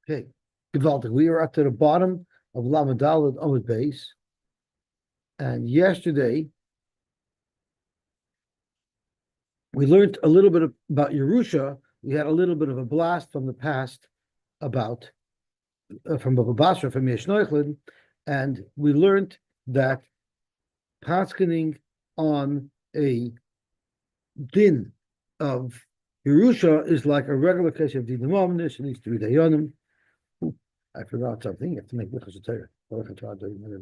Okay, gewaltig. We are up to the bottom of Lamed Daled Amud Beis, and yesterday we learned a little bit about Yerusha. We had a little bit of a blast from the past about from Bava Basra, from Yesh Noichlin, and we learned that paskening on a din of Yerusha is like a regular case of din It needs to be dayanim. I forgot something. You have to make because it's there. So you know,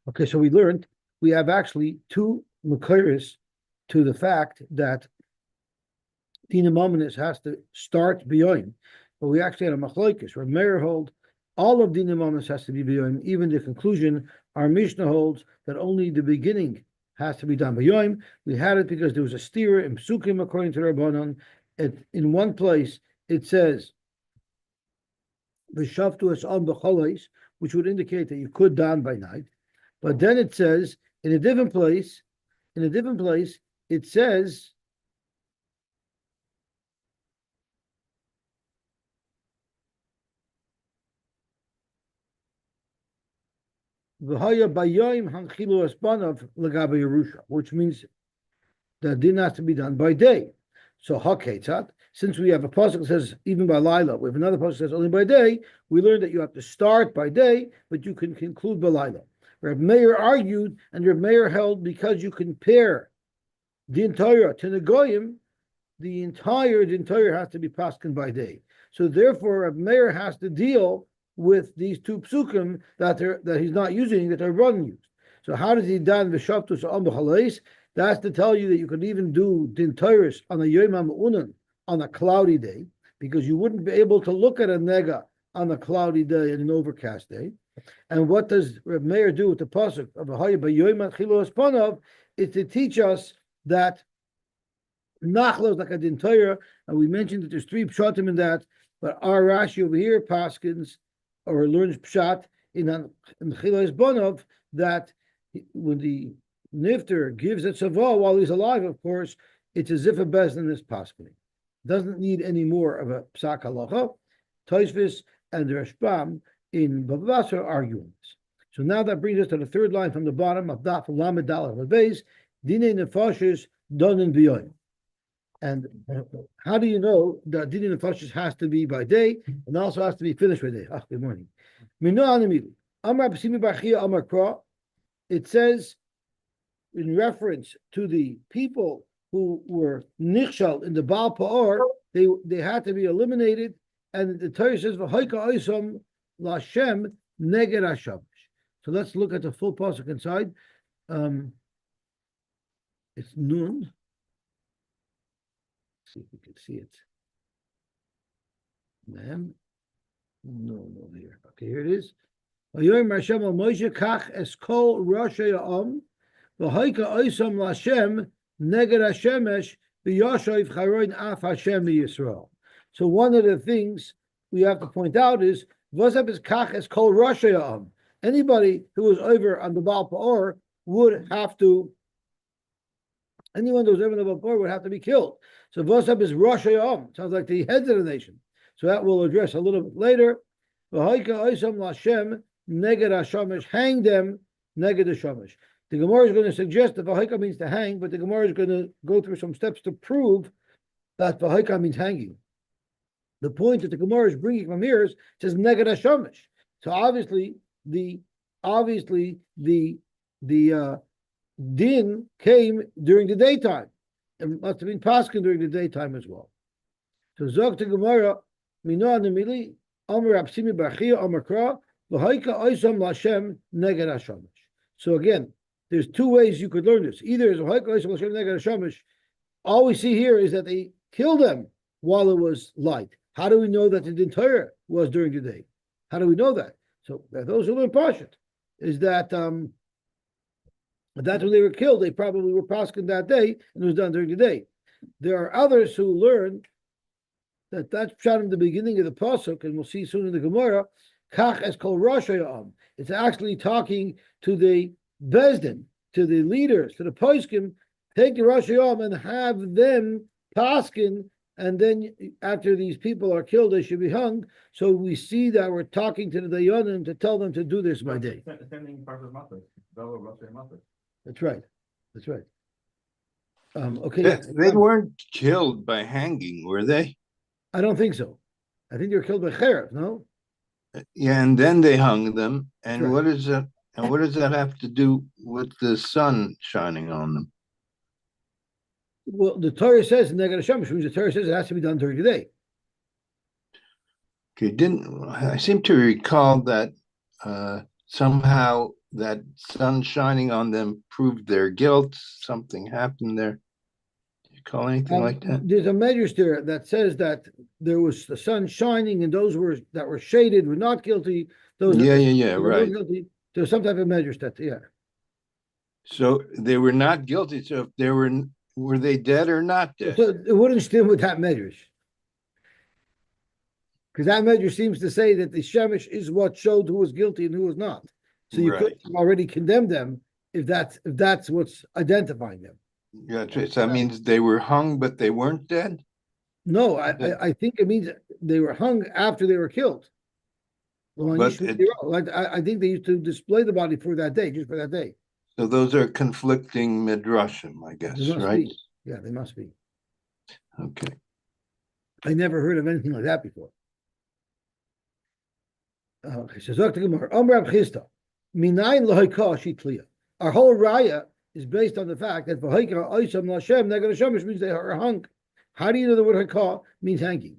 okay, so we learned we have actually two Makairis to the fact that Dina Mominus has to start beyond, but we actually had a Machlokes where Meir hold all of Dina Mominus has to be beyond, even the conclusion. Our Mishnah holds that only the beginning has to be done beyond. We had it because there was a steer in Psukim according to Rabbanon. In one place it says V'shavtu es on b'cholos, which would indicate that you could daven by night. But then it says in a different place, it says V'haya bayoim hanchilu espanav l'gabe Yerusha, which means that din has to be done by day. So haketzat, since we have a pasuk that says even by Laila, we have another pasuk that says only by day. We learned that you have to start by day, but you can conclude by Laila. Reb Meir argued, and Reb Meir held because you compare the entire to the goyim, the entire has to be paskin by day. So therefore, Reb Meir has to deal with these two psukim that he's not using, that Rabbanan used. So how does he dan v'shavtus on b'chalais? That's to tell you that you could even do din Torahs on a yom ha'unan on a cloudy day, because you wouldn't be able to look at a nega on a cloudy day and an overcast day. And what does Reb Meir do with the pasuk of V'haya b'yoyim hanchilu espanav? Is to teach us that nachla is like a din Torah, and we mentioned that there's three pshatim in that, but our Rashi over here paskins or learns pshat in chilu espanav that when the nifter gives a tzavah while he's alive, of course, it's as if a bezdin is paskening. Doesn't need any more of a psak halacha. Tosfos and the Rashbam in Bava Basra are arguing this. So now that brings us to the third line from the bottom of Daf Lamed Daled Amud Beis, Dinei Nefashos Donin B'yoyim. And how do you know that Dinei Nefashos has to be by day and also has to be finished by day? Good morning. It says in reference to the people who were nichshal in the Baal Pa'or, they had to be eliminated, and the Torah says v'hoika oisam l'Hashem neged hashavish. So let's look at the full pasuk inside. It's Nun. Let's see if we can see it. Ma'am. No, here. Okay, here it is. Vayomer Hashem al Moshe kach es kol rashei ha'am v'hoika oisam l'Hashem neged hashemesh v'yashav charoin af Hashem Yisrael. So one of the things we have to point out is Vosab is kach es kol rashei ha'am. Anybody who was over on the Baal Pa'or would have to. Anyone who was over on the Baal Pa'or would have to be killed. So Vosab is rashei ha'am. Sounds like the heads of the nation. So that we'll address a little bit later. V'hoika oisam l'Hashem neged hashemesh. Hang them neged hashemesh. The Gemara is going to suggest that V'hoika means to hang, but the Gemara is going to go through some steps to prove that V'hoika means hanging. The point that the Gemara is bringing from here is it says neged hashemesh. So obviously the din came during the daytime. It must have been paskin during the daytime as well. So zok to Gemara mino anemili amar absimi barchia amar kra v'hoika oisam l'Hashem neged hashemesh. So again, there's two ways you could learn this. Either as v'hoika oisam l'Hashem neged hashemesh. All we see here is that they killed them while it was light. How do we know that the din Torah was during the day? How do we know that? So those who learn Pashat is that But that's when they were killed. They probably were paskin that day, and it was done during the day. There are others who learn that that's shot in the beginning of the pasuk, and we'll see soon in the Gemara. Kach es kol rosh hayam. It's actually talking to the bezdin, to the leaders, to the poskim. Take the rosh hayam and have them paskin, and then after these people are killed, they should be hung. So we see that we're talking to the dayanim to tell them to do this by day. That's right. That's right. Okay. They weren't killed by hanging, were they? I don't think so. I think they were killed by cherev, no? Yeah, and then they hung them. And Right. what is that? And what does that have to do with the sun shining on them? Well, the Torah says in Neged Hashem, which means the Torah says it has to be done during the day. Okay, I seem to recall that somehow that sun shining on them proved their guilt. Something happened there. Do you call anything like that? There's a medrash there that says that there was the sun shining, and those that were shaded were not guilty. Those right. Guilty. There's some type of medrash that, yeah. So they were not guilty. So if they were they dead or not dead? So it wouldn't still with that medrash. Because that medrash seems to say that the Shemesh is what showed who was guilty and who was not. So you could already condemn them if that's what's identifying them. Yeah, so that means they were hung, but they weren't dead? No, I think it means they were hung after they were killed. But I think they used to display the body for that day, just for that day. So those are conflicting midrashim, I guess, right? Yeah, they must be. Okay. I never heard of anything like that before. Okay, so Zok Gemara, Amrav Chista, Minayin Lahaika Shitliya. Our whole raya is based on the fact that V'haika Oisam Lashem Neged Hashem, which means they are hung. How do you know the word Haika means hanging?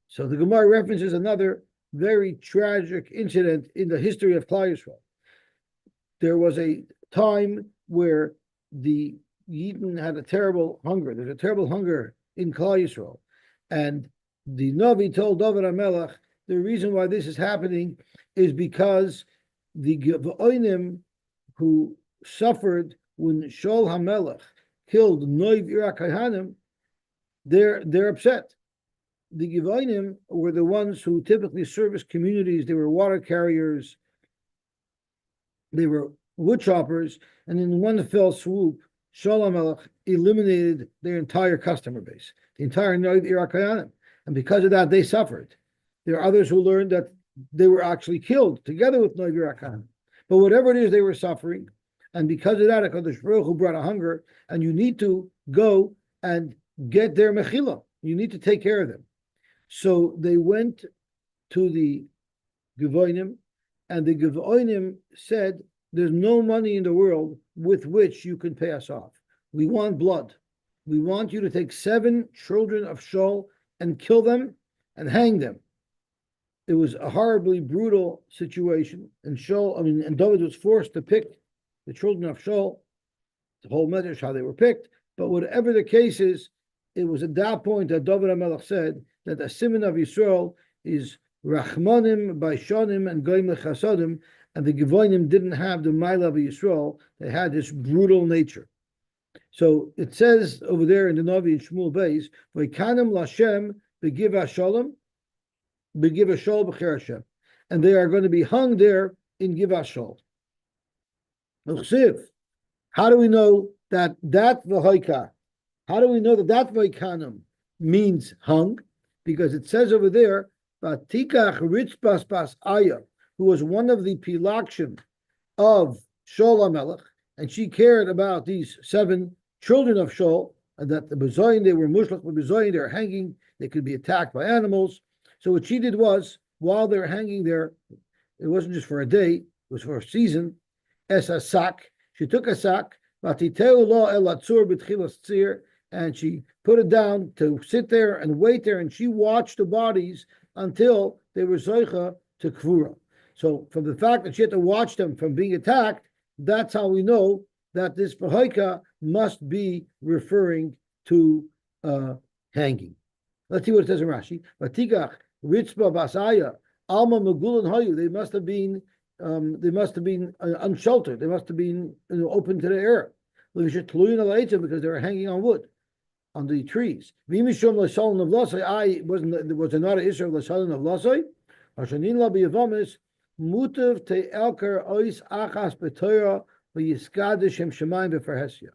So the Gemara references another very tragic incident in the history of Klal Yisrael. There was a time where the Yidden had a terrible hunger. There's a terrible hunger in Klal Yisrael, and the Navi told David HaMelech, the reason why this is happening is because the Gevonim who suffered when Shaul HaMelech killed Noiv Irak Hayanim, they're upset. The Gevonim were the ones who typically serviced communities. They were water carriers. They were wood choppers. And in one fell swoop, Shaul HaMelech eliminated their entire customer base, the entire Noiv Irak Hayanim. And because of that, they suffered. There are others who learned that they were actually killed together with Noiv Irak Hayanim. But whatever it is, they were suffering. And because of that, HaKadosh Baruch Hu brought a hunger, and you need to go and get their mechila. You need to take care of them. So they went to the Gevonim, and the Gevonim said, there's no money in the world with which you can pay us off. We want blood. We want you to take 7 children of Shaul and kill them and hang them. It was a horribly brutal situation, and David was forced to pick the children of Shaul, the whole medrash how they were picked. But whatever the case is, it was at that point that David HaMelech said that the siman of Yisrael is Rachmanim, Baishanim, and Goyim Lechasadim, and the Gevonim didn't have the Maila of Yisrael. They had this brutal nature. So it says over there in the Navi in Shmuel Beis, V'ikanim Lashem Begiv Hashalom, Begiv Hashol B'cher Hashem, and they are going to be hung there in Giv Hashol. How do we know that V'haika? How do we know that V'ikanim means hung? Because it says over there, Vatikach Ritzbas Bas Aya, who was one of the Pilakshim of Shaul HaMelech, and she cared about these 7 children of Shaul, and that the Bezoyin, they were Mushlach Bezoyin, they were hanging, they could be attacked by animals. So what she did was, while they were hanging there, it wasn't just for a day, it was for a season, es a sack, she took a sack, and she put it down to sit there and wait there, and she watched the bodies until they were zoicha to kvura. So from the fact that she had to watch them from being attacked, that's how we know that this V'haika must be referring to hanging. Let's see what it says in Rashi. Vatigach Ritzba Basaya Alma Magulan Hayu. They must have been unsheltered. They must have been open to the air. Because they were hanging on wood, on the trees. Was there not an issue of l'shalom of lasai? Hashanin la b'yavamis mutav te'elker ois achas b'toyah v'yiskadish hem shemayim b'farhesia.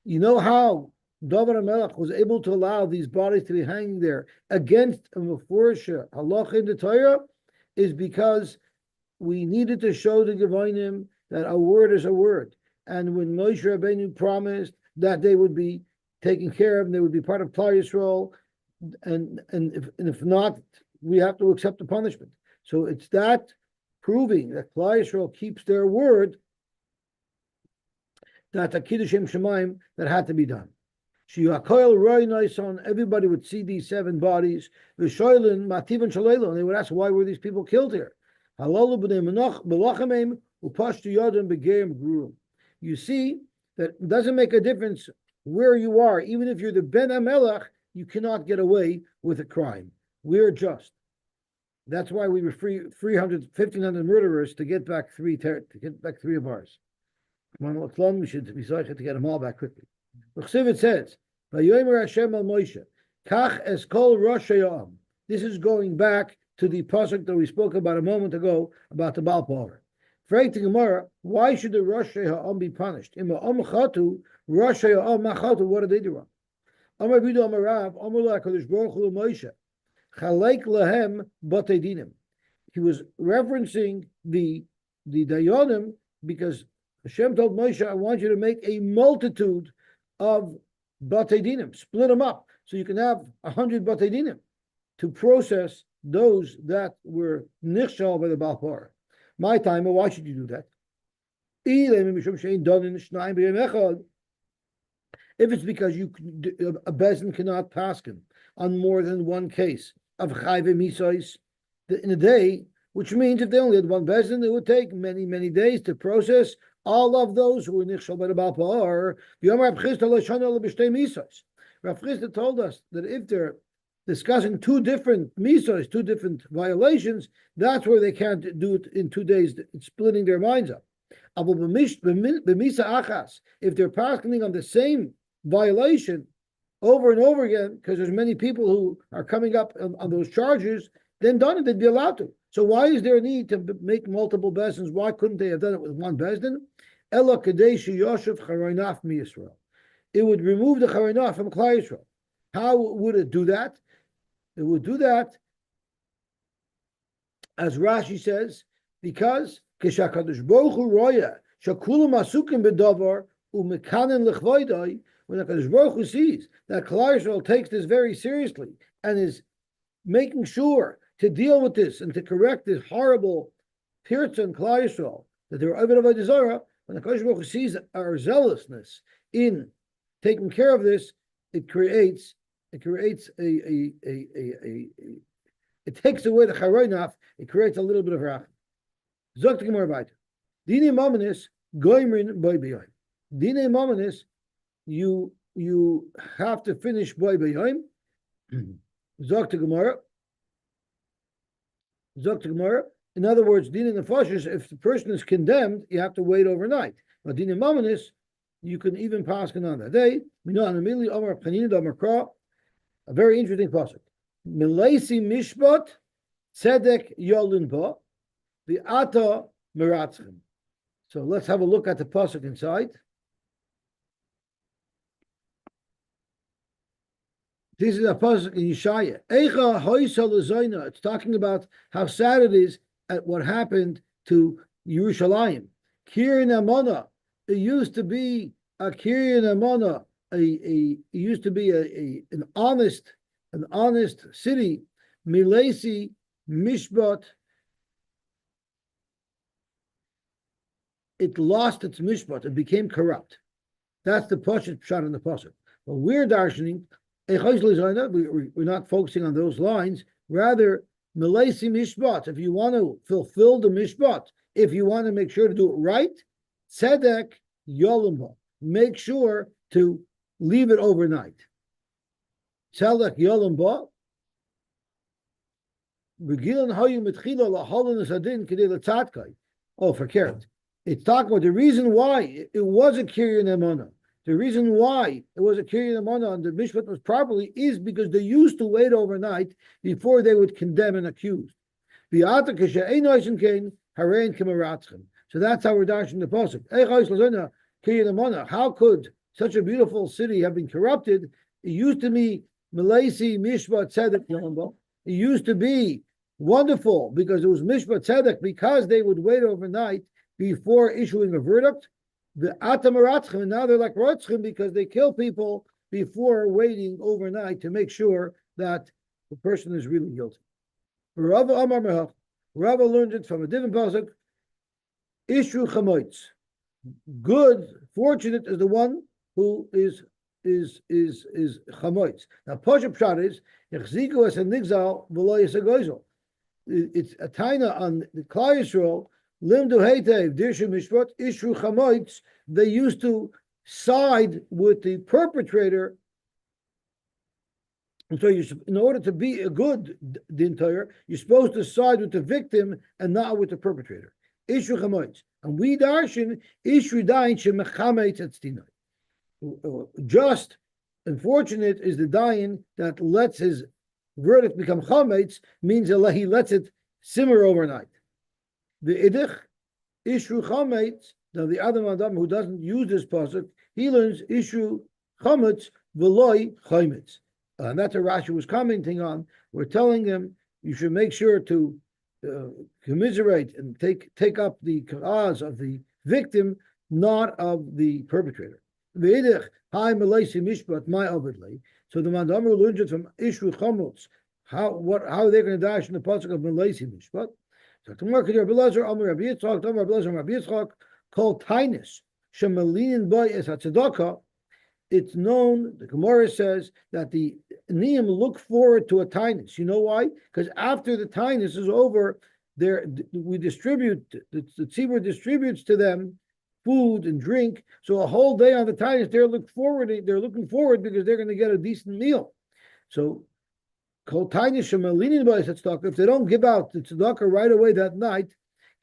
You know how David HaMelech was able to allow these bodies to be hanging there against a mefursha halacha in the Torah is because we needed to show the Gevonim that a word is a word. And when Moshe Rabbeinu promised that they would be taken care of and they would be part of Klal Yisrael, and if not, we have to accept the punishment. So it's that proving that Klal Yisrael keeps their word, that the Kiddush Shem Shemaim that had to be done. Everybody would see these 7 bodies. And they would ask, why were these people killed here? You see that it doesn't make a difference where you are. Even if you're the Ben HaMelech, you cannot get away with a crime. We're just. That's why we were 1,500 murderers to get back 3 of ours. We should be sorry to get them all back quickly. It says, "Vayomer Hashem al Moshe, Kach es kol Rosh Hayam." This is going back to the pasuk that we spoke about a moment ago about the Baal Power. Frank the Gemara, why should the Rosh Hayam be punished? Ima Chatu, Rosh Hayam Machatu. What did they do wrong? Amar Bidu Amar Rav, Amar La Kadosh Baruch Hu Moshe, Chalek Lahem Batei Dinim. He was referencing the Dayanim because Hashem told Moshe, I want you to make a multitude of Batei Dinim, split them up, so you can have 100 Batei Dinim to process those that were nichshal by the Baal Parah. My time, why should you do that? If it's because a bezin cannot paskin on more than one case of chayve misos in a day, which means if they only had one bezin, it would take many, many days to process all of those who were nichshal by the Baal Parah. Rav Chisda told us that if they're discussing 2 different misos, 2 different violations, that's where they can't do it in 2 days. It's splitting their minds up. If they're passing on the same violation over and over again, because there's many people who are coming up on those charges, then done it, they'd be allowed to. So why is there a need to make multiple bezins? Why couldn't they have done it with one bezin? Ela kadesh yoshev charoinaf mi Yisrael. It would remove the charoinaf from Klal Yisrael. How would it do that? It would do that, as Rashi says, because Keshakadosh Baruch Hu roya shakulam asukim bedavar umekanen lechvoidai. When Hakadosh Baruch Hu sees that Klal Yisrael takes this very seriously and is making sure to deal with this and to correct this horrible tirtza in Klal Yisrael that they're Avoda Zarah, when Hakadosh Baruch Hu sees our zealousness in taking care of this, it takes away the charoinaf. It creates a little bit of rach. Zok the Gemara weiter. Dine mamanis goimrin boy beyoim. Dine mamanis, you have to finish boy beyoim. Zok the Gemara. In other words, dine nefashis, if the person is condemned, you have to wait overnight. But dine mamanis, you can even pass on that day. A very interesting pasuk. Milaisi mishpat tzedek yolin ba the ata meratzchim. So let's have a look at the pasuk inside. This is a pasuk in Yeshaya. Eicha hoisa lezoina. It's talking about how sad it is at what happened to Yerushalayim. Kirin Amona. It used to be a Kirin Amona. It used to be an honest city. Milesi Mishpat. It lost its mishpat. It became corrupt. That's the pasuk shot in the pasuk. But we're darshaning. We're not focusing on those lines. Rather, Milesi Mishpat. If you want to fulfill the mishpat, if you want to make sure to do it right, tzedek yolimba. Make sure to leave it overnight. Tzedek yolimba. Regilan hayu mitchila lahalin asadin kedei letzatkai. Oh, for Keret. It's talking about the reason why it was a Kiryan Emana. The reason why it was a Kiryan Emana and the Mishpat was properly is because they used to wait overnight before they would condemn an accused. So that's how we're dashing the pasuk. How could such a beautiful city have been corrupted? It used to be Malaysi Mishpat Tzedek. It used to be wonderful because it was Mishpat Tzedek, because they would wait overnight before issuing a verdict. The Atamaratzchim, and now they're like Rotzchim because they kill people before waiting overnight to make sure that the person is really guilty. Rava Amar Mehach. Rava learned it from a different pasuk. Ishu chamoitz. Good, fortunate is the one who is chamoitz. Now Pashup Pshat is Yechziku as a nigzal v'lo yisagoizel. It's a taina on the Klal Yisrael. Limdu heitev dirshu mishpat ishu chamoitz. They used to side with the perpetrator. And so, in order to be a good din Torah, you're supposed to side with the victim and not with the perpetrator. Ishu chamoitz, and we darshan ishu dain shemechametz etztinai. Just and fortunate is the dain that lets his verdict become chametz, means that he lets it simmer overnight. The idich ishu chametz. Now the other Adam who doesn't use this pasuk, he learns ishu chametz v'loi chametz. And that's what Rashi was commenting on. We're telling them you should make sure to commiserate and take up the cause of the victim, not of the perpetrator. So the Mandamar learns it from Ishu Chamutz. How they're going to dash in the pasuk of Malaisi Mishpat. So tomorrow could Rabbi Lezer Amar Rabbi Yitzchak, Tomar Rabbi Lezer Rabbi Yitzchak, called Tainus Shemalinin Boy as Hatzedakah. It's known, the Gemara says, that the Niyim look forward to a tainus. You know why? Because after the tainus is over, we distribute, the tzibur distributes to them food and drink. So a whole day on the tainus, they're looking forward because they're going to get a decent meal. So, called tainus shemalinin b'es tzedakah. If they don't give out the tzedakah right away that night,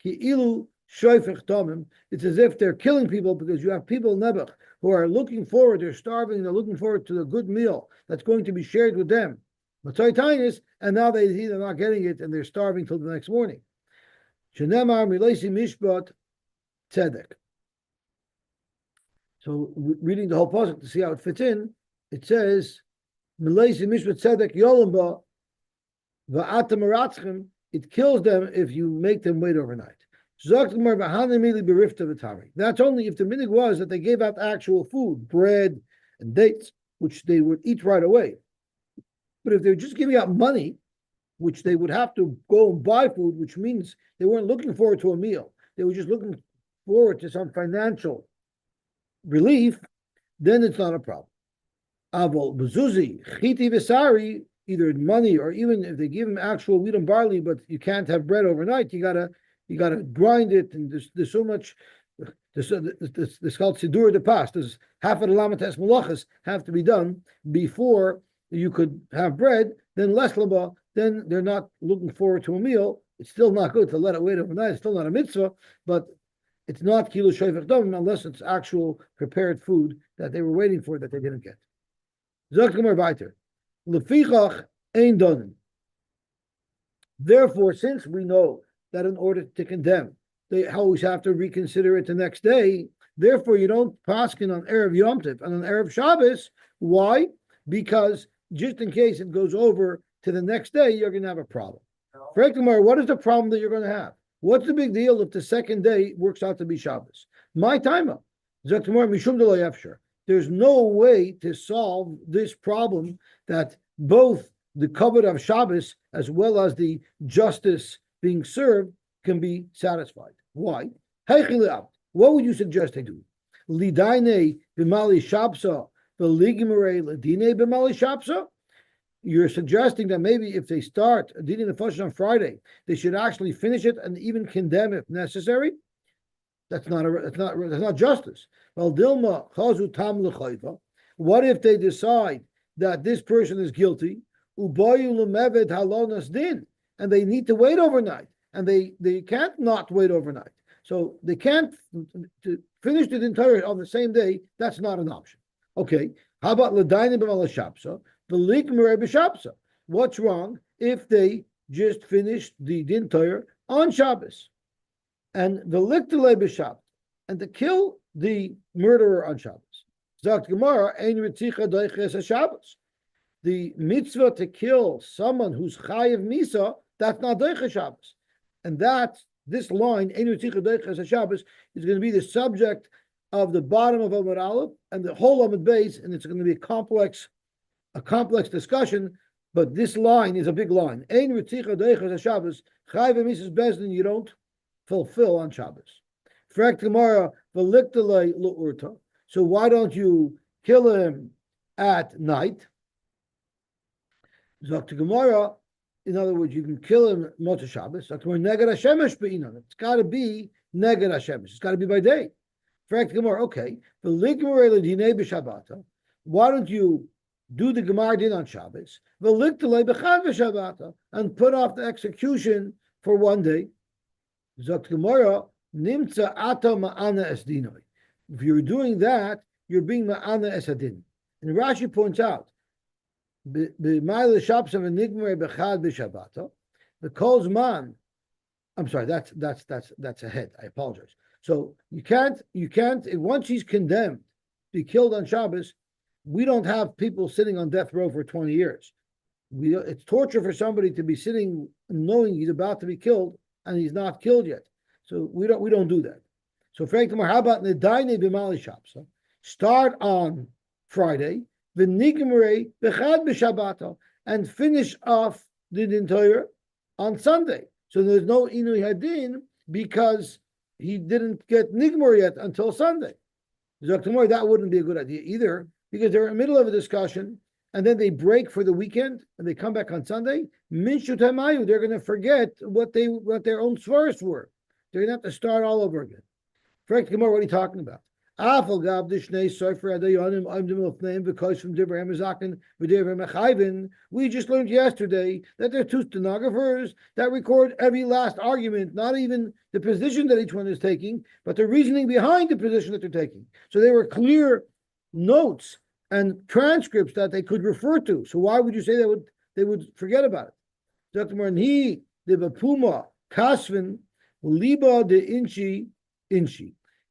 ki ilu shoifech tamim, it's as if they're killing people, because you have people nebuch who are looking forward, they're starving, they're looking forward to the good meal that's going to be shared with them. And now they're not getting it and they're starving till the next morning. Shenemar Milesi Mishpat Tzedek. So reading the whole pasuk to see how it fits in, it says, Milesi Mishpat Tzedek Yolamba Va'atam Aratzchem, it kills them if you make them wait overnight. That's only if the minig was that they gave out actual food, bread and dates, which they would eat right away. But if they're just giving out money, which they would have to go and buy food, which means they weren't looking forward to a meal, they were just looking forward to some financial relief, then it's not a problem. Avol bezuzi, chiti v'sari, either money or even if they give them actual wheat and barley, but you can't have bread overnight, you gotta grind it, and there's so much. This called Sidur de Pas. There's half of the Lamates Malachas have to be done before you could have bread. Then less laba. Then they're not looking forward to a meal. It's still not good to let it wait overnight. It's still not a mitzvah, but it's not kilo shayvach dam unless it's actual prepared food that they were waiting for that they didn't get. Zok gemar weiter. Lefichach ein donen. Therefore, since we know that in order to condemn, they always have to reconsider it the next day. Therefore, you don't paskin on Erev Yom Tov and on Erev Shabbos. Why? Because just in case it goes over to the next day, you're going to have a problem. What is the problem that you're going to have? What's the big deal if the second day works out to be Shabbos? My timer. There's no way to solve this problem that both the covenant of Shabbos as well as the justice being served can be satisfied. Why? What would you suggest they do? Lidaine b'mali shapsa v'ligimere ladine b'mali shapsa. You're suggesting that maybe if they start dealing the function on Friday, they should actually finish it and even condemn if necessary. That's not justice. Well, Dilma chazu tam l'chayva. What if they decide that this person is guilty? Ubayu l'mevet halonas din. And they need to wait overnight, and they can't not wait overnight. So they can't to finish the entire on the same day. That's not an option. Okay. How about l'dayin b'mal shabsa, v'likmer b'shabsa? What's wrong if they just finished the entire on Shabbos and the liktele b'shabbat and to kill the murderer on Shabbos? Zakt Gemara, ein ritzicha doiches Shabbos. The mitzvah to kill someone who's chayiv misa, that's not doiches Shabbos, and that's this line, ein ritzicha doiches Shabbos, is going to be the subject of the bottom of Amud Aleph and the whole Amud Beis, and it's going to be a complex discussion. But this line is a big line. Ein ritzicha doiches Shabbos, chayiv misas bezdin, you don't fulfill on Shabbos. Frek Gemara, v'liktele l'urta. So why don't you kill him at night? Zok Gemara, in other words, you can kill him Motzei Shabbos. Zok Gemara, neged hashemesh be'inon. It's got to be neged hashemesh. It's got to be by day. Frek Gemara, okay. V'likmer l'dinei b'shabbata. Why don't you do the Gemara din on Shabbos? V'liktele b'chad b'shabbata, and put off the execution for one day. Zok Gemara, nimtza ata ma'ana es dinoi. If you're doing that, you're being ma'ana es hadin. And Rashi points out, b'mayla shabsa v'nigmer b'chad b'shabbata, the kol zman. I'm sorry, that's ahead. I apologize. So you can't. Once he's condemned, be killed on Shabbos. We don't have people sitting on death row for 20 years. It's torture for somebody to be sitting knowing he's about to be killed and he's not killed yet. So we don't do that. So Frank, how about Nedaine b'mali Shabsa? Start on Friday, v'nigmrei b'chad b'shabbata, and finish off the entire on Sunday. So there's no inui hadin because he didn't get nigmor yet until Sunday. Zoktamor, that wouldn't be a good idea either, because they're in the middle of a discussion and then they break for the weekend and they come back on Sunday. Minshu tamayu, they're going to forget what their own svaros were. They're going to have to start all over again. Frank Gemara, what are you talking about? We just learned yesterday that there are two stenographers that record every last argument, not even the position that each one is taking, but the reasoning behind the position that they're taking. So there were clear notes and transcripts that they could refer to. So why would you say they would forget about it? Dr. Marni, the Bapuma, Kasvin, Liba de Inchi.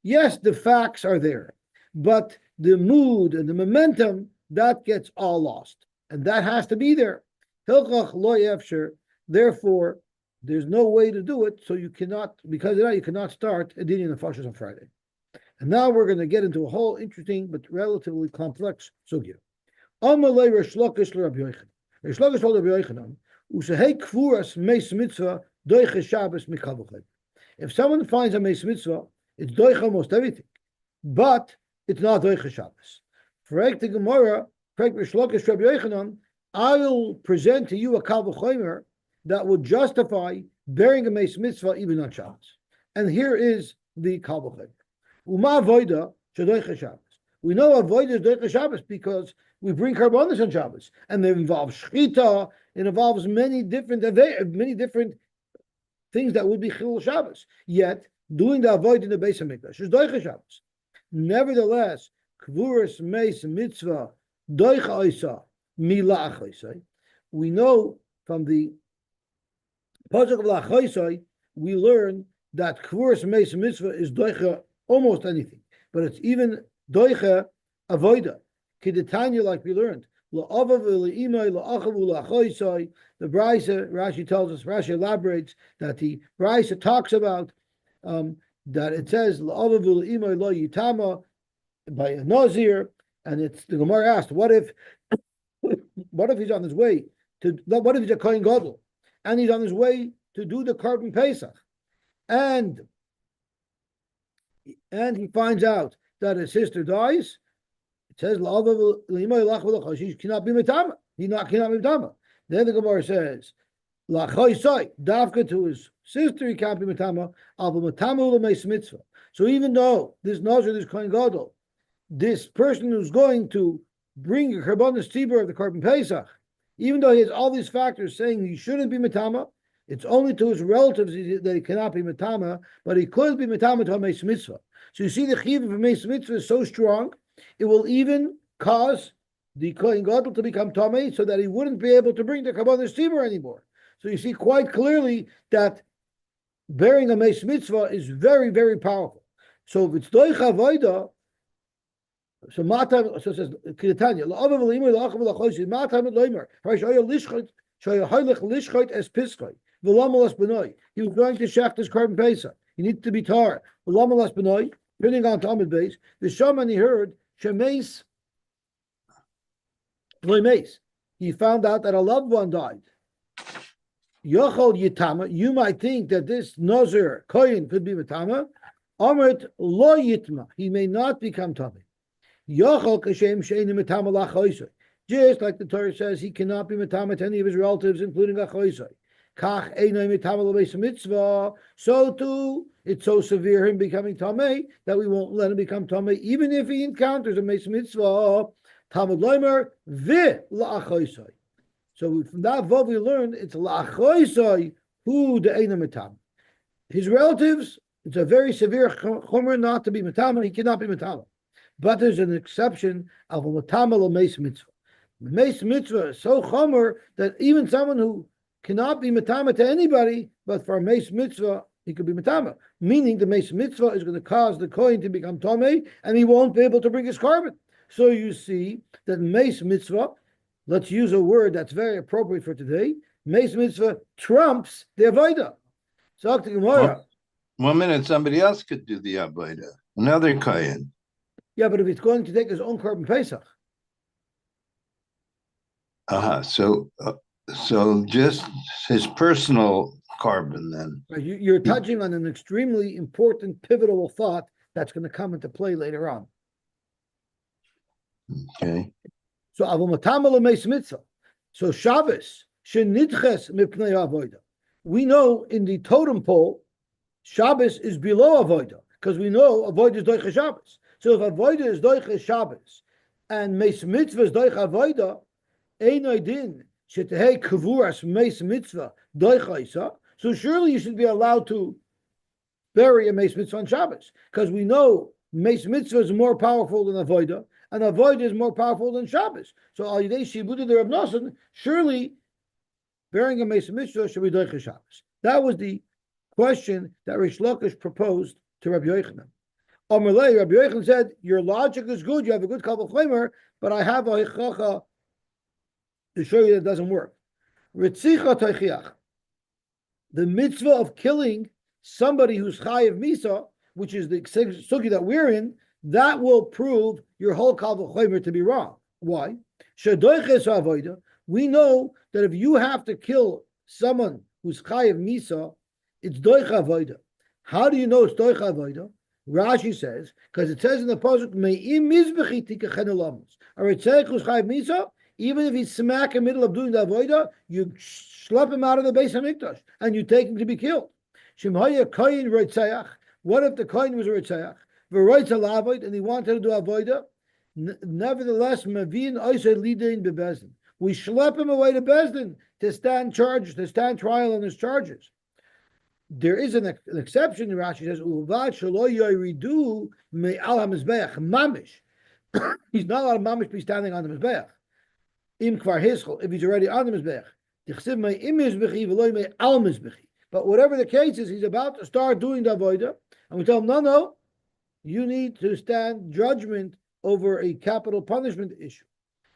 Yes, the facts are there, but the mood and the momentum, that gets all lost. And that has to be there. Hilchach lo yefsher. Therefore, there's no way to do it, so you cannot, because of that, you cannot start a din in the Fashas on Friday. And now we're going to get into a whole interesting but relatively complex sugya. Amalei Reish Lakish l'Rabbi Yochanan. Reish Lakish told Rabbi Yochanan, "Usehei kfuras meis mitzvah doiche Shabbos mikavochet." If someone finds a meis mitzvah, it's doiche almost everything, but it's not doiche Shabbos. For the Gemara, Reish Lakish Rabbi Yochanan, I will present to you a kal v'chomer that would justify bearing a meis mitzvah even on Shabbos. And here is the kal v'chomer. Uma Avoda shedoiche Shabbos. We know Avoda is doiche Shabbos because we bring karbonos on Shabbos, and they involve shchita. It involves many different things that would be chilul Shabbos. Yet doing the Avoda in the Beis Hamikdash is doiche Shabbos. Nevertheless, kvuras meis mitzvah doiche oisa milach oisa. We know from the pasuk of lach oisa, we learn that kvuras meis mitzvah is doiche almost anything, but it's even doiche avoda. Kidetanya, like we learned, la'avav le'imay la'achavu la'achoisai. The Brisa, Rashi tells us, Rashi elaborates that the Brisa talks about that it says la'avav le'imay lo yitama by a nazir, and it's the Gemara asked, what if he's on his way to? What if he's a kohen gadol and he's on his way to do the Korban Pesach, and he finds out that his sister dies? It says, she cannot be mitama. He cannot be mitama. Then the Gemara says, dafka to his sister, he can't be mitama. So even though this nazir, this kohen gadol, this person who's going to bring a karbonos tibur of the Korban Pesach, even though he has all these factors saying he shouldn't be mitama, It's only to his relatives that he cannot be metama, but he could be metama to a meis mitzvah. So you see, the chiyuv of a meis mitzvah is so strong, it will even cause the kohen gadol to become tamei, so that he wouldn't be able to bring the kabbalah tzibur anymore. So you see quite clearly that bearing a meis mitzvah is very, very powerful. So if it's doich avoda, so matam, so it says Kiritanya, la'avav l'imur la'achav l'chosid, matam l'imur, ha'ishoya lishchot, shoya hoylech lishchot es piskoi, v'lamalas b'noi. He was going to shecht his carbon pesa. He needed to be tar. V'lamalas b'noi, putting on Talmud base. The shaman he heard shemeis loimeis. He found out that a loved one died. Yochol yitama. You might think that this nazir kohen could be matama. Amrit lo yitma. He may not become tamei. Yochol kashem sheini matama lachoisoi. Just like the Torah says, he cannot be matama to any of his relatives, including achoisoi. Kach einay matama l'beis mitzvah. So too, it's so severe him becoming tamei that we won't let him become tamei, even if he encounters a beis mitzvah. Talmud loimer vi la'achoisoi. So from that vov we learned it's la'achoisoi who the einay matama. His relatives, it's a very severe chomer not to be matama. He cannot be matama. But there's an exception of a matama l'meis mitzvah. The meis mitzvah is so chomer that even someone who cannot be matama to anybody, but for a meis mitzvah, he could be matama. Meaning the meis mitzvah is going to cause the kohen to become tomei, and he won't be able to bring his carbon. So you see that meis mitzvah, let's use a word that's very appropriate for today, meis mitzvah trumps the avoda. So to Gemara. 1 minute, somebody else could do the avoda. Another kohen. Yeah, but if he's going to take his own carbon pesach. So just his personal carbon then. Right, you're touching on an extremely important, pivotal thought that's going to come into play later on. Okay. So avomatama l'meis mitzvah. So Shabbos shenitches mipnei avoda. We know in the totem pole, Shabbos is below avoda because we know avoda is doicha Shabbos. So if avoda is doicha Shabbos and meis mitzvah is doicha avoda, einay din shetehei kavuras meis mitzvah doicha isa. So surely you should be allowed to bury a meis mitzvah on Shabbos because we know meis mitzvah is more powerful than avoda, and avoda is more powerful than Shabbos. So al yidei shibuda the Reb Nosson, surely bearing a meis mitzvah should be doicha Shabbos. That was the question that Rish Lakish proposed to Rabbi Yochanan. Amalei, Rabbi Yochanan said, your logic is good, you have a good kabbalah flamer, but I have a hichacha to show you that it doesn't work. Ritzicha teichiach. The mitzvah of killing somebody who's chayiv misa, which is the sugi that we're in, that will prove your whole kabbalah flamer to be wrong. Why? Shedoiches avoda. We know that if you have to kill someone who's chayiv misa, it's doicha avoda. How do you know it's doicha avoda? Rashi says, because it says in the pasuk, me'im mizbechi tikachen elamus. A ritzek who's chayiv misa, even if he's smack in the middle of doing the avoda, you schlep him out of the Beis Hamikdash and you take him to be killed. Shemhaya koyin ritzayach. What if the koyin was a ritzayach? V'roitz alavoid and he wanted to do avoda? Nevertheless, mavin oisay lidain bebezdin. We schlep him away to Bezdin to stand trial on his charges. There is an exception. Rashi says, "Uvad shelo yoridu me'al hamizbeach mamish." He's not allowed to mamish be standing on the mizbeach. Im kvar hischol, if he's already on the mizbeach. Dichsiv me'im mizbechi v'loy me'al mizbechi. But whatever the case is, he's about to start doing the avoda, and we tell him, no, you need to stand judgment over a capital punishment issue.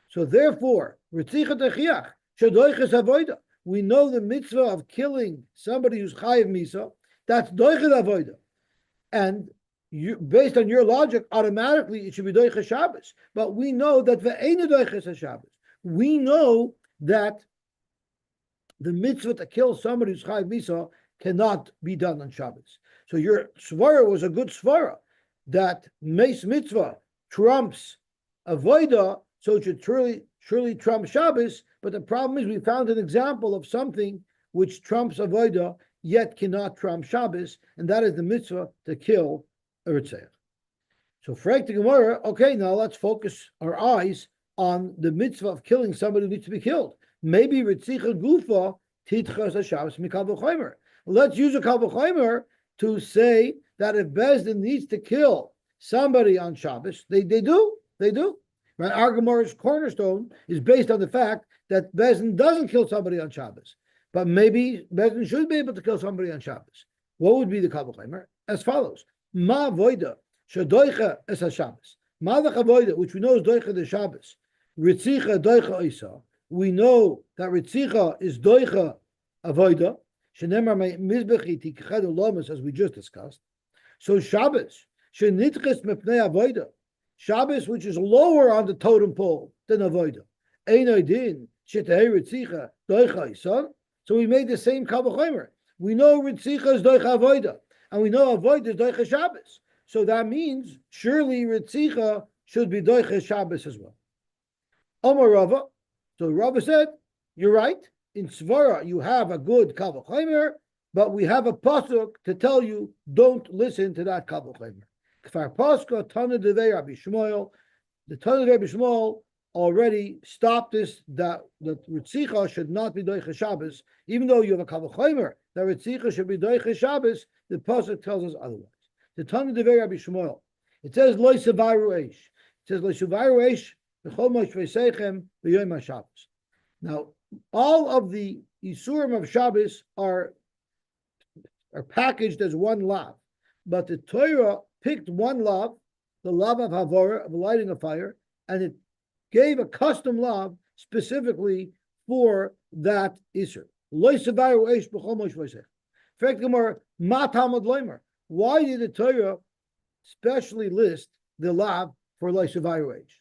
So therefore, ritzicha techiach shadoiches avoda. We know the mitzvah of killing somebody who's chayiv misa. That's doichet avoda, and based on your logic, automatically it should be doichet Shabbos. But we know that ve'ena doichet Shabbos. We know that the mitzvah to kill somebody who's chayiv misa cannot be done on Shabbos. So your svara was a good svara that meis mitzvah trumps avoda. So it should surely trump Shabbos, but the problem is we found an example of something which trumps avoda, yet cannot trump Shabbos, and that is the mitzvah to kill a ritzayach. So frag the Gemara, okay, now let's focus our eyes on the mitzvah of killing somebody who needs to be killed. Maybe ritzicha gufa Titchas Shabbos mikal v'chomer. Let's use a kal v'chomer to say that if Bezdin needs to kill somebody on Shabbos, they do. Right? Our Gemara's cornerstone is based on the fact that Bezdin doesn't kill somebody on Shabbos, but maybe Bezdin should be able to kill somebody on Shabbos. What would be the kal v'chomer? As follows: Ma Avoda shedoicha es Shabbos. Ma Avoda, which we know is doicha the Shabbos. Ritzicha doicha isa. We know that Ritzicha is doicha Avoda. Shenemar mizbechi tikchadu lomas, as we just discussed. So Shabbos shenitches mepnei Avoda. Shabbos, which is lower on the totem pole than Avoda. Einay din shetei Ritzicha doicha isa. So we made the same kal v'chomer. We know Ritzicha is doicha Avoda, and we know Avoda is doicha Shabbos. So that means surely Ritzicha should be doicha Shabbos as well. Omar Rava. So Rava said, you're right. In Svara, you have a good kal v'chomer, but we have a pasuk to tell you, don't listen to that kal v'chomer. Kfar Paska, Tana Devei Rabbi Shmuel. The Tana Devei Rabbi Shmuel already stopped this, that Ritzicha should not be doicha Shabbos, even though you have a kal v'chomer, that Ritzicha should be doicha Shabbos, the pasuk tells us otherwise. The Tana Devei Rabbi Shmuel, it says, Lo Sevaru Eish. It says, Lo Sevaru Eish, V'chol Moshvei Seichem, V'yoyim HaShabbos. Now, all of the Isurim of Shabbos are packaged as one lav, but the Torah picked one lav, the lav of Havara, of lighting a fire, and it gave a custom lav specifically for that Isur. Lo Sevaru Eish, V'chol Moshvei Seichem. Fact Gemara, Ma Talmud Leimer. Why did the Torah specially list the lav for Lo Sevaru Eish?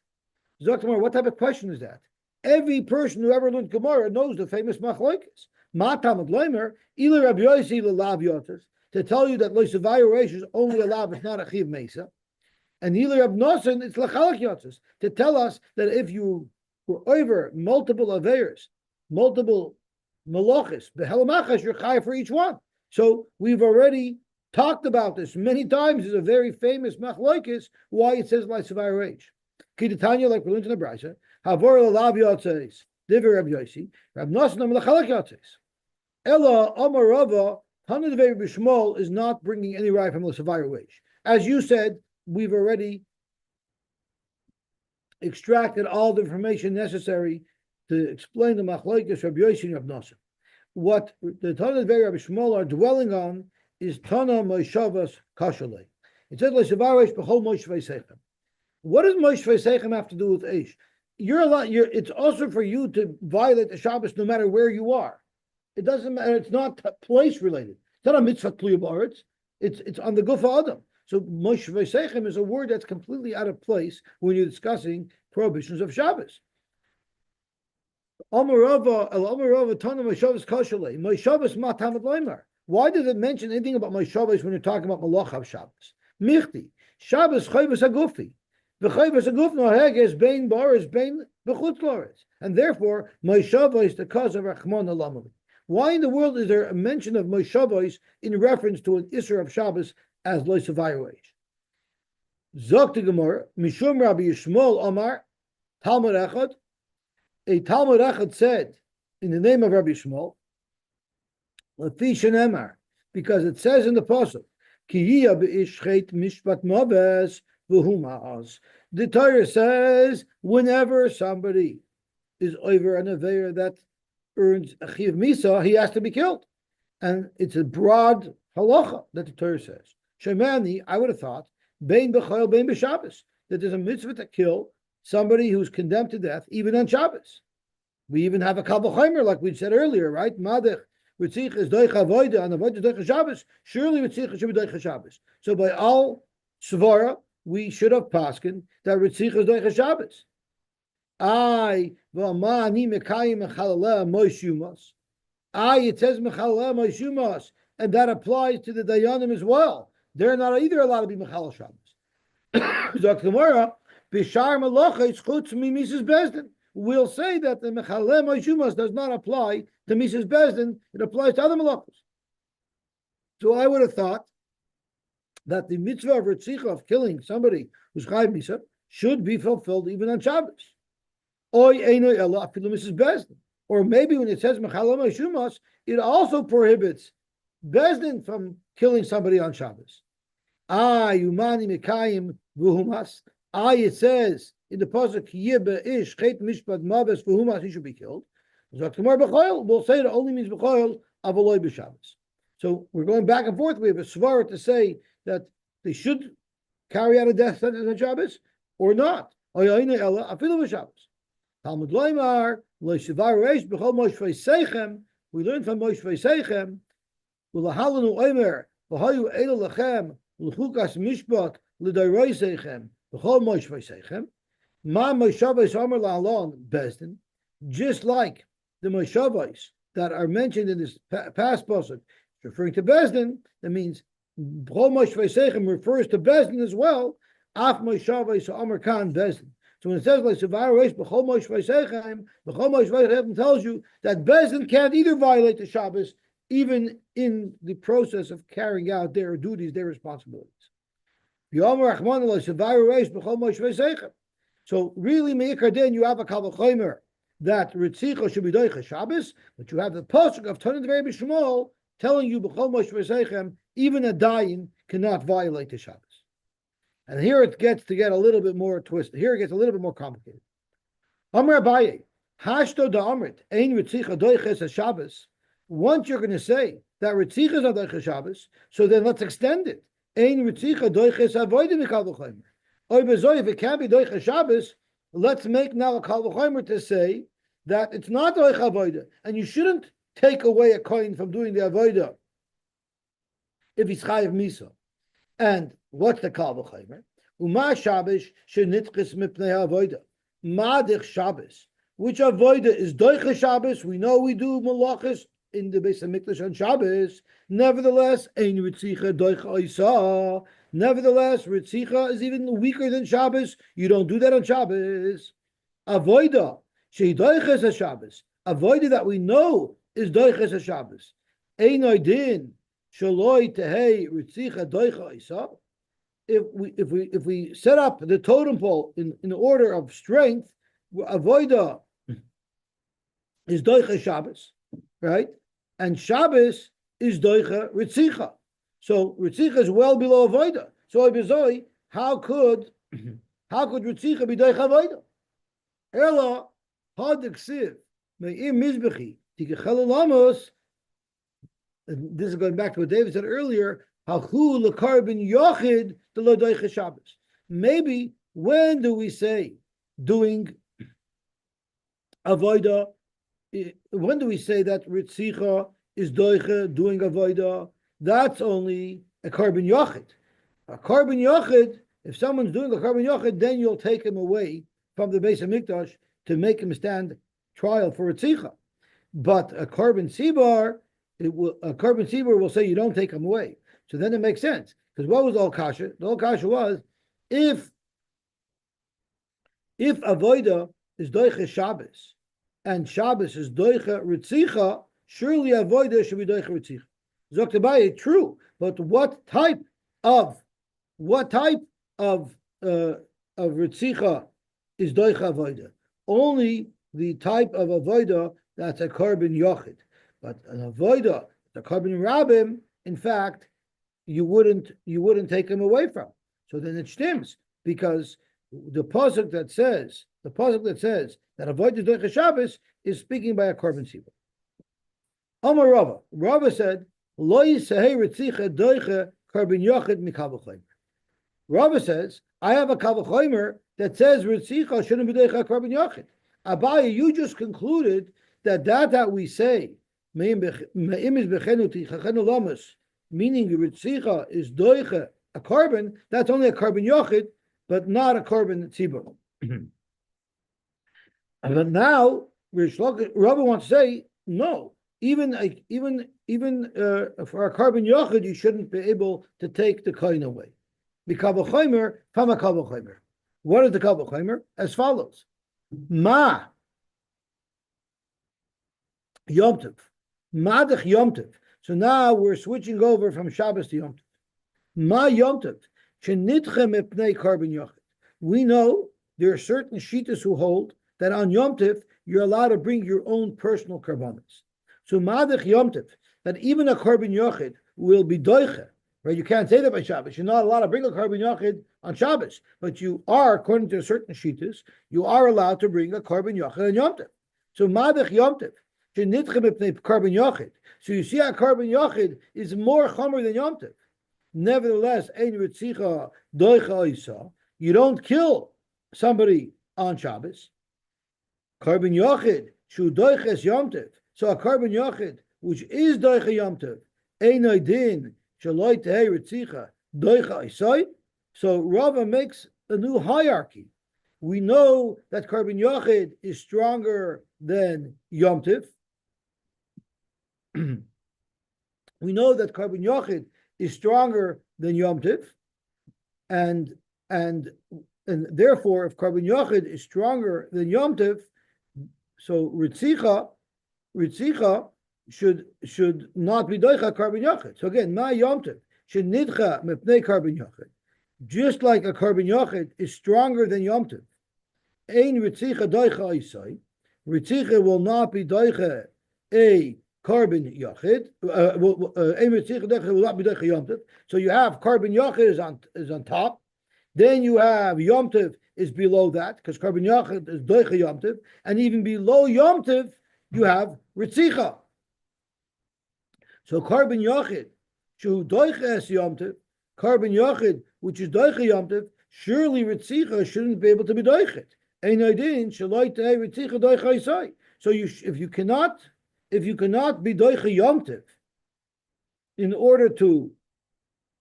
Zok, what type of question is that? Every person who ever learned Gemara knows the famous machlokes. Ma Talmud Leimer, Ila Rabbi Yosy lelav yotas, to tell you that Lo Sevaru Eish is only a lav, it's not a chiv mesa. And Ila Rabbi Nosson, it's lachalak yotas, to tell us that if you were over multiple averes, multiple malachis, behelamachas, you're chayav for each one. So we've already talked about this many times. It's a very famous machlokes why it says Lo Sevaru Eish. Kiditanya, like we learned in the Brisa, Havor lelav yotzes, Diver Rabbi Yosy, Rabbi Nosson lachalak yotzes. Ella Amar Rava, Tana Devei Rabbi Shmuel is not bringing any right from Lo Sevaru Eish. As you said, we've already extracted all the information necessary to explain the machlokes Rabbi Yosy and Rabbi Nosson. What the Tana Devei Rabbi Shmuel are dwelling on is Tana Moishavas Kashalei. It says Lo Sevaru Eish b'chol Moshvei Seichem. What does Moshvei Seichem have to do with Eish? It's also for you to violate the Shabbos no matter where you are. It doesn't matter. It's not place related. It's not a mitzvah tluya b'aretz. It's on the gufa adam. So Moshvei Seichem is a word that's completely out of place when you're discussing prohibitions of Shabbos. Amar Rava Tana Moishavas Kashalei. Moishavas ma Talmud Leimer. Why does it mention anything about Moishavas when you're talking about Malach of Shabbos? Michti Shabbos chayvus hagufi. And therefore, Moishava is the cause of Rachman Alamali. Why in the world is there a mention of Moishavos in reference to an Isser of Shabbos as Lo Sevaru Eish? Zok the Gemara, Mishum Rabbi Yishmol Omar, Talmud Echad. A Talmud Echad said, in the name of Rabbi Yishmol, Lafi Shenemar, because it says in the Pasuk, Ki yiyah be'ishchet mishpat maves, the Torah says whenever somebody is over an aveir that earns a chiv misa, he has to be killed, and it's a broad halacha that the Torah says. Shemani, I would have thought bein b'chayil bein b'Shabbos, that there's a mitzvah to kill somebody who's condemned to death even on Shabbos. We even have a kal v'chomer like we said earlier, right? Madech Ritzicha is doicha avoda and avoda is doicha Shabbos. Surely Ritzicha should be doicha Shabbos. So by all svara, we should have paskin that Ritzicha is doicha Shabbos. It says mechalel moishumas, and that applies to the dayanim as well. They're not either allowed to be mechal Shabbos. Zok Gemara, b'shar malachos chutz mimisas bezdin. We'll say that the mechalel moishumas does not apply to misas bezdin; it applies to other malachos. So I would have thought that the mitzvah of Ritzicha, of killing somebody who's chayv misa, should be fulfilled even on Shabbos. Or maybe when it says mechalel moishumas, it also prohibits Bezdin from killing somebody on Shabbos. Yumani Mikayim Vuhumas. It says in the pasuk Yibe Ish Chet Mishpat Mabes Vuhumas, he should be killed. Zaktamar B'choil, we'll say it only means B'choil Avaloi B'Shabbos. So we're going back and forth. We have a svara to say that they should carry out a death sentence on Shabbos or not. Talmud Loimar Lo Shivar Reish B'chol Moshvei Seichem. We learn from Moshvei Seichem. Ulahalanu Omer V'hayu Eil Lachem L'chukas Mishpat L'Dayroi Seichem B'chol Moshvei Seichem. Ma Moshavos Omer La'alon Bezdin. Just like the Moshavos that are mentioned in this past pasuk, referring to Bezdin, that means B'chol Moshvei Seichem refers to Bezdin as well. Af Moshavos Omer Kan Bezdin. So when it says like B'chol Moshvei Seichem tells you that Bezdin can't either violate the Shabbos, even in the process of carrying out their duties, their responsibilities. So really, Me'ikar Din, you have a Kal V'chomer that Ritzicha should be doicha Shabbos, but you have the pasuk of Tanan Dvei B'Shmuel telling you B'chol Moshvei Seichem, even a dayin cannot violate the Shabbos. And here it gets to get a little bit more twisted. Here it gets a little bit more complicated. Amar Abaye, Hashto da Amrit, Ein Ritzicha doiches Shabbos. Once you're going to say that Ritzicha is a doiches Shabbos, so then let's extend it. Ein Ritzicha doiches Avoda mikal v'chomer. Oy bezoy, if it can't be doiches Shabbos, let's make now a kal v'chomer to say that it's not doiches Avoda, and you shouldn't take away a coin from doing the Avoda if he's chayiv misa. And what's the kal v'chomer? Uma Shabbos shenitchis mipnei Avoda. Madich Shabbos, which Avoda is doiches Shabbos. We know we do malachas in the Beis Hamikdash on Shabbos. Nevertheless, ein Ritzicha doicha isa. Nevertheless, Ritzicha is even weaker than Shabbos. You don't do that on Shabbos. Avoda shei doiches a Shabbos. Avoda that we know is doiches a Shabbos. Ein oidin shaloi tehei Ritzicha doicha isa. If we set up the totem pole in order of strength, Avoda is doicha Shabbos, right? And Shabbos is doicha Ritzicha. So Ritzicha is well below Avoda. So Ibizoi, how could Ritzicha be doicha Avoda? Ela hadiksiv me'im mizbechi tikechel lamos. And this is going back to what David said earlier. Hachu lekarbin yochid the lo doicha Shabbos. Maybe when do we say doing Avoda? When do we say that Ritzicha is doicha doing Avoda? That's only a carbon yochid. A carbon yochid, if someone's doing a carbon yochid, then you'll take him away from the Beis Hamikdash to make him stand trial for Ritzicha. But a carbon sibar, a carbon sibar will say you don't take him away. So then it makes sense. Because what was all kasha? The whole kasha was if Avoda is doicha Shabbos and Shabbos is doicha Ritzicha, surely Avoda should be doicha Ritzicha. Zoktabai, true, but what type of Ritzicha is doicha Avoda? Only the type of Avoda that's a carbon yochid. But an Avoda, the carbon rabim, in fact, you wouldn't take him away from. So then it stems, because the pasuk that says that Avoda is doicha Shabbos is speaking by a carbon siba. Amar Rava. Rava said, Lo yisahei Ritzicha doicha carbon yochid mikal v'chomer. Rava says, I have a kal v'chomer that says Ritzicha shouldn't be doicha carbon yochid. Abaye, you just concluded that we say me'im is bechenu tichachenu lamas, meaning Ritzicha is doicha a carbon, that's only a carbon yochid, but not a carbon tzibur. But now Rava wants to say no. Even for a carbon yochid, you shouldn't be able to take the coin away. Mikal v'chomer, fama kal v'chomer. What is the kal v'chomer? As follows: Ma Yom Tov, Madach Yom Tov. So now we're switching over from Shabbos to Yom Tov. Ma Yom Tov, shenitchem epnei carbon yochid. We know there are certain shittas who hold that on Yom Tov you're allowed to bring your own personal karbanos. So madich yomtiv, that even a korban yochid will be doiche. Right? You can't say that by Shabbos. You're not allowed to bring a korban yochid on Shabbos, but you are, according to certain shittas, you are allowed to bring a korban yochid on Yom Tov. So madich Yom Tov, shenitchem ipnei korban yochid. So you see, a korban yochid is more chomer than Yom Tov. Nevertheless, ein ritzicha doicha isa. You don't kill somebody on Shabbos. Korban yochid shu doiches Yom Tov. So a korban yochid which is doicha Yom Tov, ein din shaloi tehei ritzicha doicha isai. So Rava makes a new hierarchy. We know that korban yochid is stronger than Yom Tov. We know that korban yochid is stronger than Yom Tov, and therefore, if korban yochid is stronger than Yom Tov, so ritzicha should not be doicha korban yochid. So again, ma Yom Tov should nidcha mepnei korban yochid. Just like a korban yochid is stronger than Yom Tov, ein ritzicha doicha isai. Ritzicha will not be doicha a korban yochid. Ein ritzicha doicha will not be doicha Yom Tov. So you have korban yochid is on top. Then you have Yom Tov is below that, because korban yochid is doicha Yom Tov, and even below Yom Tov you have ritzicha. So korban yochid, shu doicha es Yom Tov, korban yochid which is doicha Yom Tov, surely ritzicha shouldn't be able to be doichet. Ein idin shaloi tehei ritzicha doicha isai. So if you cannot be doicha Yom Tov in order to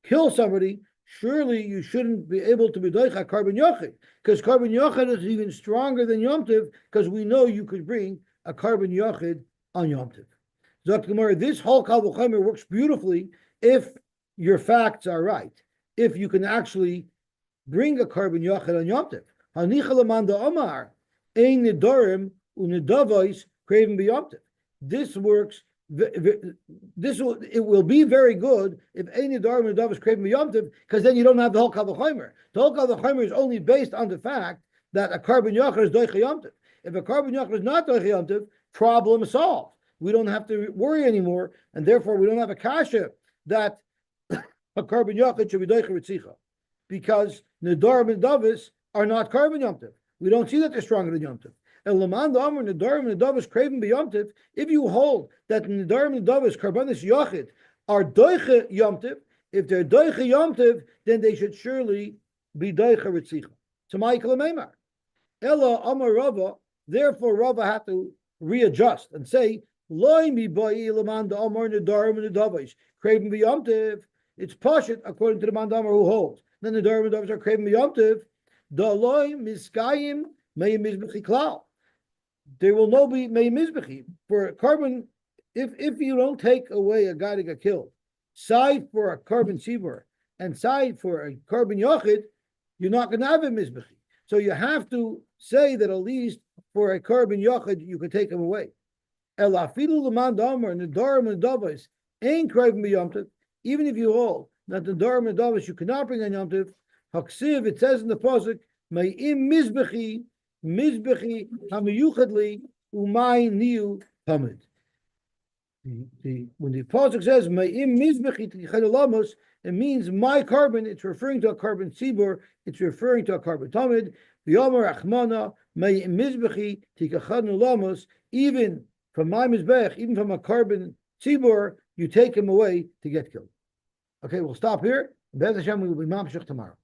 kill somebody, surely you shouldn't be able to be doicha korban yochid, because korban yochid is even stronger than Yom Tov, because we know you could bring a korban yochid on Yom Tov. Dr. Gemara, this whole kal v'chomer works beautifully if your facts are right. If you can actually bring a korban yochid on Yom Tov. Hanicha lamanda omar ein nedarim unedavos craven b'Yom Tov. This works. It will be very good if ein nedarim unedavos craven b'Yom Tov, because then you don't have the whole kal v'chomer. The whole kal v'chomer is only based on the fact that a korban yochid is doicha Yom Tov. If a korban yochid is not doicha Yom Tov, problem solved. We don't have to worry anymore, and therefore we don't have a kasha that a korban yochid should be doicha ritzicha, because nedarim and davos are not korban Yom Tov. We don't see that they're stronger than Yom Tov. And Laman the Amr nedarim and davos craven b'Yom Tov. If you hold that nedarim and davos korbanos yochid are doicha Yom Tov, if they're doicha Yom Tov, then they should surely be doicha ritzicha. So Michael Meimar, Ella Amar Rava. Therefore, Rava had to readjust and say, Loi mi boi Laman the Amr nedarim and davos craven b'Yom Tov. It's pashut according to the man Amr who holds. Then the nedarim and davos are craven b'Yom Tov. Daloi miskayim mei mizbechi klal. There will no be mei mizbechi for a korban. If you don't take away a guy that got killed, side for a korban tzibur and side for a korban yochid, you're not going to have a mizbechi. So you have to say that at least for a korban yochid you can take him away. Elafilu l'man damer and the nedarim and davos ain't craven b'Yom Tov. Even if you hold that the nedarim and davos you cannot bring on Yom Tov. Haksiv, it says in the pasuk, Me'im mizbechi hamiyuchadli umay niu tamid. When the pasuk says Me'im mizbechi tichadolamos, it means my korban. It's referring to a korban tzibur. It's referring to a korban tamid. V'yomer achmana Me'im mizbechi tichadolamos. Even from my mizbech, even from a korban tzibur, you take him away to get killed. Okay, we'll stop here. Be'ez Hashem, we will be mamshech tomorrow.